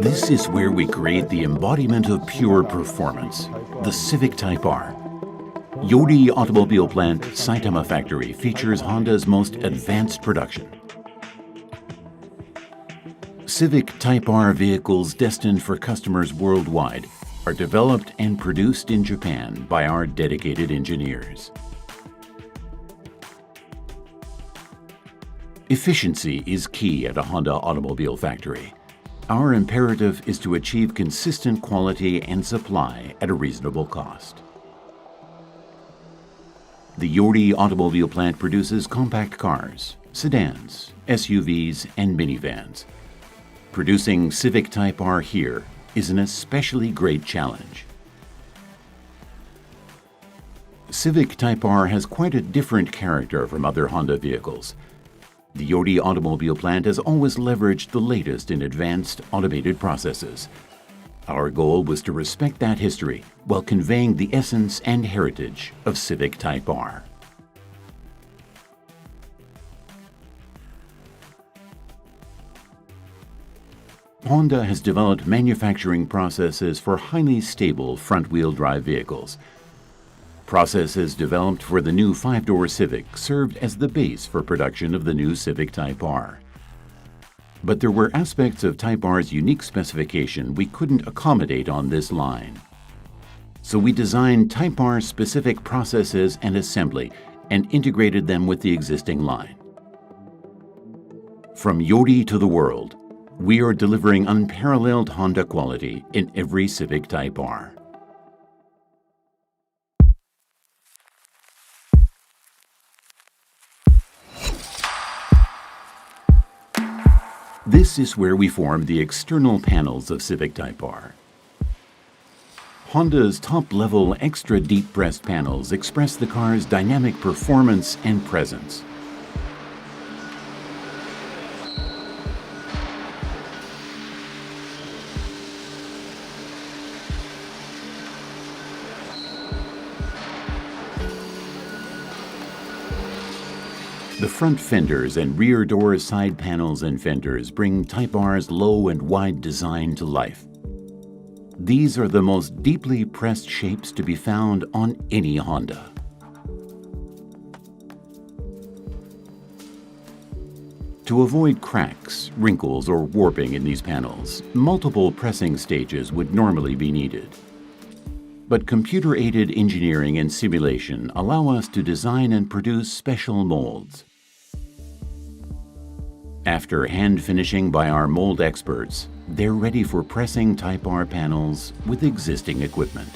This is where we create the embodiment of pure performance, the Civic Type R. Yodi Automobile Plant Saitama Factory features Honda's most advanced production. Civic Type R vehicles destined for customers worldwide are developed and produced in Japan by our dedicated engineers. Efficiency is key at a Honda automobile factory. Our imperative is to achieve consistent quality and supply at a reasonable cost. The Yodi Automobile Plant produces compact cars, sedans, SUVs, and minivans. Producing Civic Type R here is an especially great challenge. Civic Type R has quite a different character from other Honda vehicles. The Yodi Automobile Plant has always leveraged the latest in advanced automated processes. Our goal was to respect that history while conveying the essence and heritage of Civic Type R. Honda has developed manufacturing processes for highly stable front-wheel drive vehicles. Processes developed for the new 5-door Civic served as the base for production of the new Civic Type R. But there were aspects of Type R's unique specification we couldn't accommodate on this line. So we designed Type R's specific processes and assembly and integrated them with the existing line. From Yodi to the world, we are delivering unparalleled Honda quality in every Civic Type R. This is where we form the external panels of Civic Type R. Honda's top-level extra deep-pressed panels express the car's dynamic performance and presence. The front fenders and rear door side panels and fenders bring Type R's low and wide design to life. These are the most deeply pressed shapes to be found on any Honda. To avoid cracks, wrinkles, or warping in these panels, multiple pressing stages would normally be needed. But computer-aided engineering and simulation allow us to design and produce special molds. After hand finishing by our mold experts, they're ready for pressing Type R panels with existing equipment.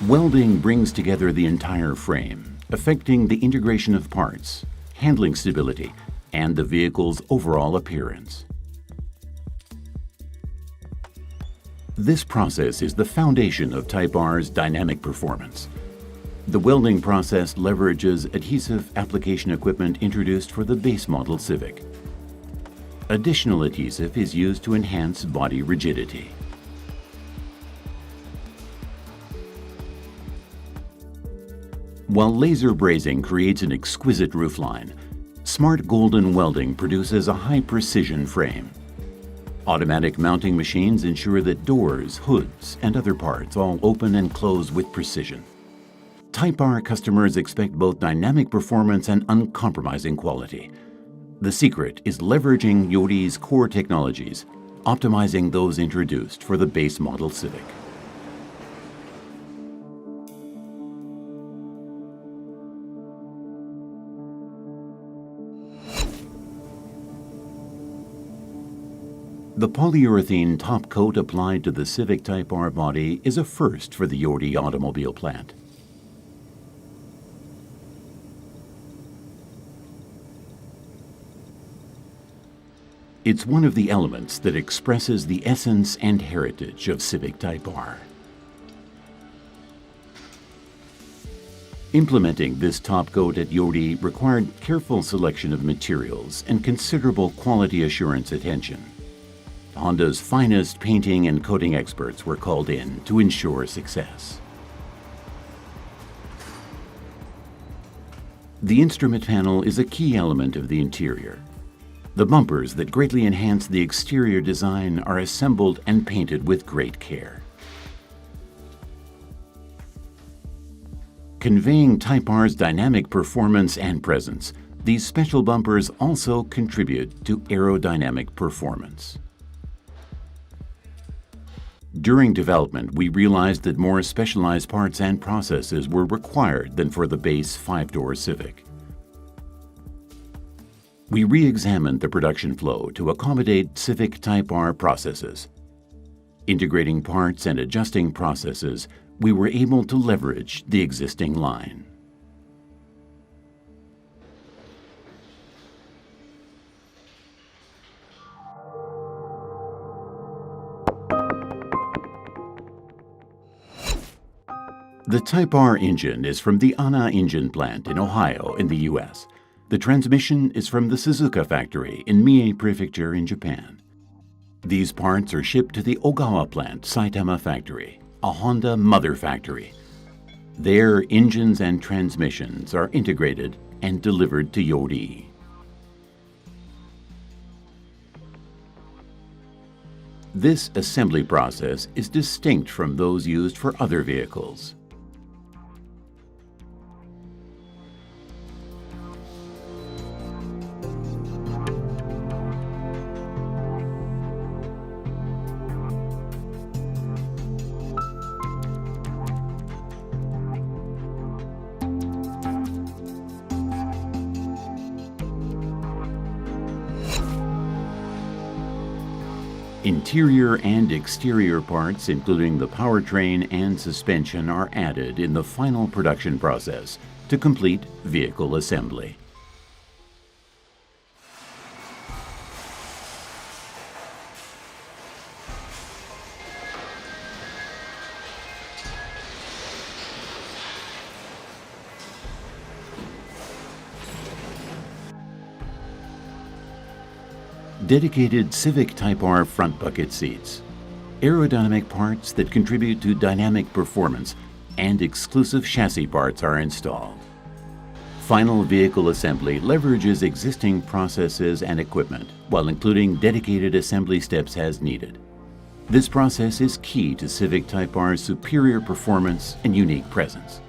Welding brings together the entire frame, affecting the integration of parts, handling stability, and the vehicle's overall appearance. This process is the foundation of Type R's dynamic performance. The welding process leverages adhesive application equipment introduced for the base model Civic. Additional adhesive is used to enhance body rigidity. While laser brazing creates an exquisite roofline, smart golden welding produces a high-precision frame. Automatic mounting machines ensure that doors, hoods, and other parts all open and close with precision. Type R customers expect both dynamic performance and uncompromising quality. The secret is leveraging Yodi's core technologies, optimizing those introduced for the base model Civic. The polyurethane top coat applied to the Civic Type R body is a first for the Yodi Automobile Plant. It's one of the elements that expresses the essence and heritage of Civic Type R. Implementing this top coat at Yodi required careful selection of materials and considerable quality assurance attention. Honda's finest painting and coating experts were called in to ensure success. The instrument panel is a key element of the interior. The bumpers that greatly enhance the exterior design are assembled and painted with great care. Conveying Type R's dynamic performance and presence, these special bumpers also contribute to aerodynamic performance. During development, we realized that more specialized parts and processes were required than for the base 5-door Civic. We re-examined the production flow to accommodate Civic Type R processes. Integrating parts and adjusting processes, we were able to leverage the existing line. The Type R engine is from the Honda engine plant in Ohio in the U.S. The transmission is from the Suzuka factory in Mie Prefecture in Japan. These parts are shipped to the Ogawa plant Saitama factory, a Honda mother factory. There, engines and transmissions are integrated and delivered to Yori. This assembly process is distinct from those used for other vehicles. Interior and exterior parts, including the powertrain and suspension, are added in the final production process to complete vehicle assembly. Dedicated Civic Type R front bucket seats, aerodynamic parts that contribute to dynamic performance, and exclusive chassis parts are installed. Final vehicle assembly leverages existing processes and equipment while including dedicated assembly steps as needed. This process is key to Civic Type R's superior performance and unique presence.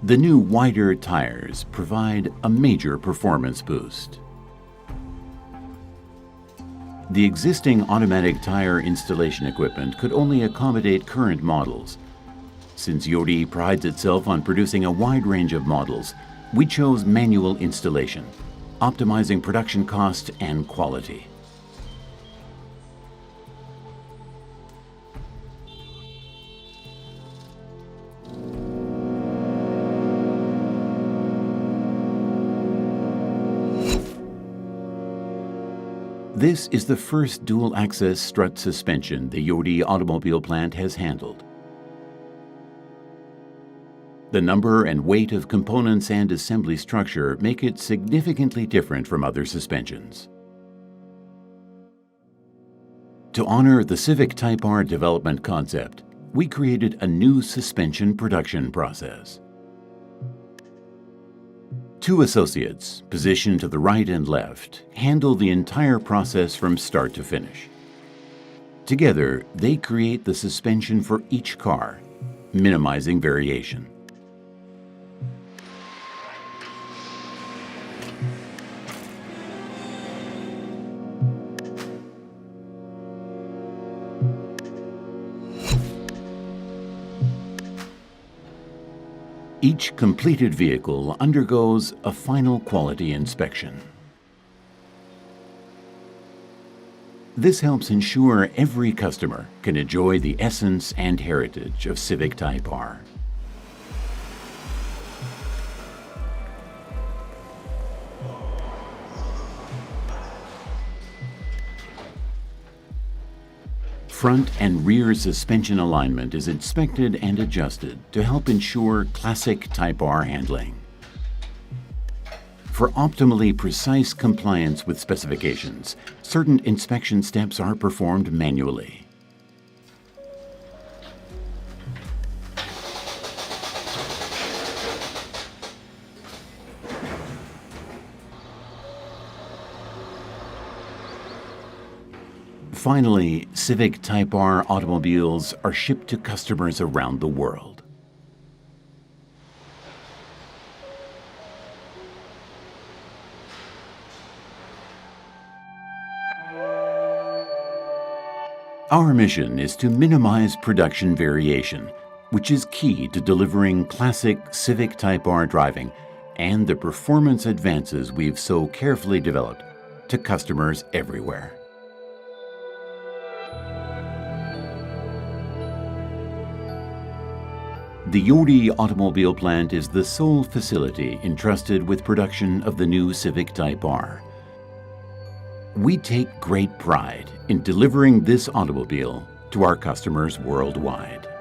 The new wider tires provide a major performance boost. The existing automatic tire installation equipment could only accommodate current models. Since Yori prides itself on producing a wide range of models, we chose manual installation, optimizing production cost and quality. This is the first dual-axis strut suspension the Yori automobile plant has handled. The number and weight of components and assembly structure make it significantly different from other suspensions. To honor the Civic Type R development concept, we created a new suspension production process. Two associates, positioned to the right and left, handle the entire process from start to finish. Together, they create the suspension for each car, minimizing variation. Each completed vehicle undergoes a final quality inspection. This helps ensure every customer can enjoy the essence and heritage of Civic Type R. Front and rear suspension alignment is inspected and adjusted to help ensure classic Type R handling. For optimally precise compliance with specifications, certain inspection steps are performed manually. Finally, Civic Type R automobiles are shipped to customers around the world. Our mission is to minimize production variation, which is key to delivering classic Civic Type R driving and the performance advances we've so carefully developed to customers everywhere. The Yordi Automobile Plant is the sole facility entrusted with production of the new Civic Type R. We take great pride in delivering this automobile to our customers worldwide.